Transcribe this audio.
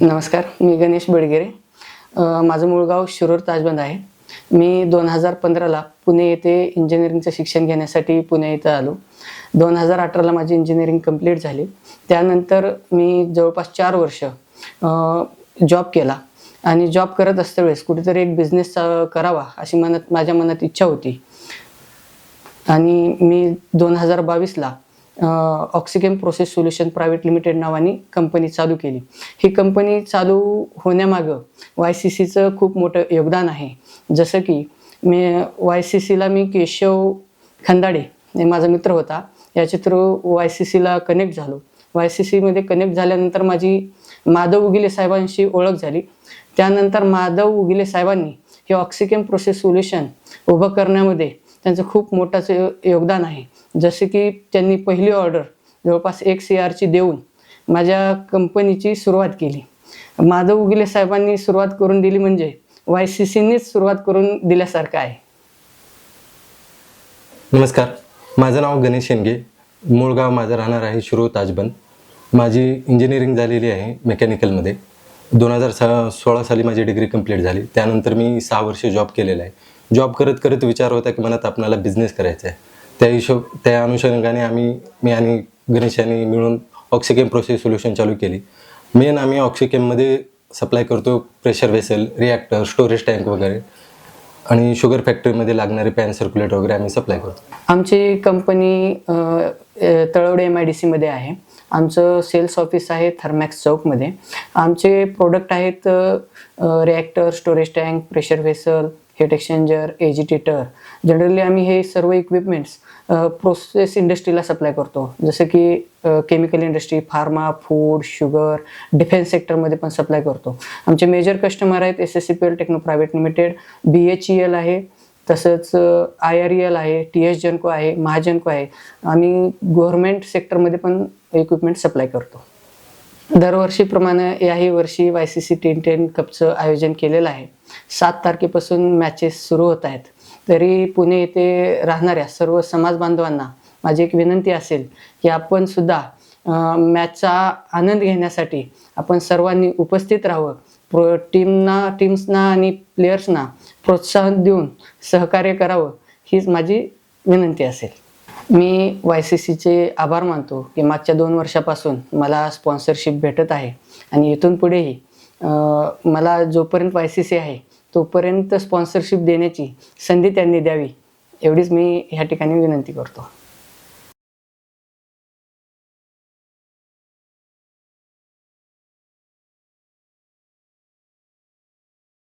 नमस्कार, मी गणेश बेडगेरे. माझं मूळ गाव शिरूर ताजबंद आहे. मी 2015ला पुणे येथे इंजिनिअरिंगचं शिक्षण घेण्यासाठी पुणे इथं आलो. 2018ला माझी इंजिनिअरिंग कंप्लीट झाली. त्यानंतर मी जवळपास 4 वर्ष जॉब केला आणि जॉब करत असतेवेळेस कुठेतरी एक बिझनेस करावा अशी माझ्या मनात इच्छा होती. आणि मी 2022ला ऑक्सिकेम प्रोसेस सोल्युशन प्रायव्हेट लिमिटेड नावाने कंपनी चालू केली. ही कंपनी चालू होण्यामागं YCCचं खूप मोठं योगदान आहे. जसं की YCCला मी केशव खंदाडे हे माझा मित्र होता, याच्या थ्रू YCCला कनेक्ट झालो. YCCमध्ये कनेक्ट झाल्यानंतर माझी माधव उगिले साहेबांशी ओळख झाली. त्यानंतर माधव उगिले साहेबांनी हे ऑक्सिकेम प्रोसेस सोल्युशन उभं करण्यामध्ये त्यांचं खूप मोठं योगदान आहे. जसे की त्यांनी पहिली ऑर्डर जवळपास 1 CRची देऊन माझ्या कंपनीची सुरुवात केली. माधव उगिले साहेबांनी सुरुवात करून दिली म्हणजे YCCनीच सुरुवात करून दिल्यासारखं आहे. नमस्कार, माझं नाव गणेश शेंडगे. मूळ गाव माझं राहणार आहे शिरूर ताजबंद. माझी इंजिनिअरिंग झालेली आहे मेकॅनिकलमध्ये. 2016 साली माझी डिग्री कंप्लीट झाली. त्यानंतर मी 6 वर्ष जॉब केलेला आहे. जॉब करत करत विचार होता की मनात आपल्याला बिझनेस करायचा आहे. त्या अनुषंगाने मी आणि गणेश यांनी मिळून ऑक्सिकेम प्रोसेस सोल्युशन चालू केली. मेन आम्ही ऑक्सिकेममध्ये सप्लाय करतो pressure vessel, reactor, storage tank वगैरे आणि शुगर फॅक्टरीमध्ये लागणारे पॅन सर्क्युलेटर वगैरे आम्ही सप्लाय करतो. आमची कंपनी तळवडे MIDCमध्ये आहे. आमचं सेल्स ऑफिस आहे थर्मॅक्स चौकमध्ये. आमचे प्रोडक्ट आहेत reactor, storage tank, pressure vessel, heat exchanger, agitator. Generally आम्ही हे सर्व इक्विपमेंट्स प्रोसेस इंडस्ट्रीला सप्लाय करतो. जसं की chemical industry, pharma, food, sugar, defence सेक्टरमध्ये पण सप्लाय करतो. आमचे मेजर कस्टमर आहेत SSCPL techno private limited, BHEL आहे, तसंच IREL आहे, TS जेनको आहे, महाजेनको आहे. आम्ही गव्हर्नमेंट सेक्टरमध्ये पण इक्विपमेंट सप्लाय करतो. दरवर्षीप्रमाणे याही वर्षी YCC T10 कपचं आयोजन केलेलं आहे. 7 तारखेपासून मॅचेस सुरू होत आहेत. तरी पुणे येथे राहणाऱ्या सर्व समाज बांधवांना माझी एक विनंती असेल की आपण सुद्धा मॅचचा आनंद घेण्यासाठी आपण सर्वांनी उपस्थित राहावं. टीम्सना आणि प्लेयर्सना प्रोत्साहन देऊन सहकार्य करावं, हीच माझी विनंती असेल. मी YCCचे आभार मानतो की मागच्या 2 वर्षापासून मला स्पॉन्सरशिप भेटत आहे आणि इथून पुढेही मला जोपर्यंत YCC आहे तोपर्यंत स्पॉन्सरशिप देण्याची संधी त्यांनी द्यावी, एवढीच मी ह्या ठिकाणी विनंती करतो.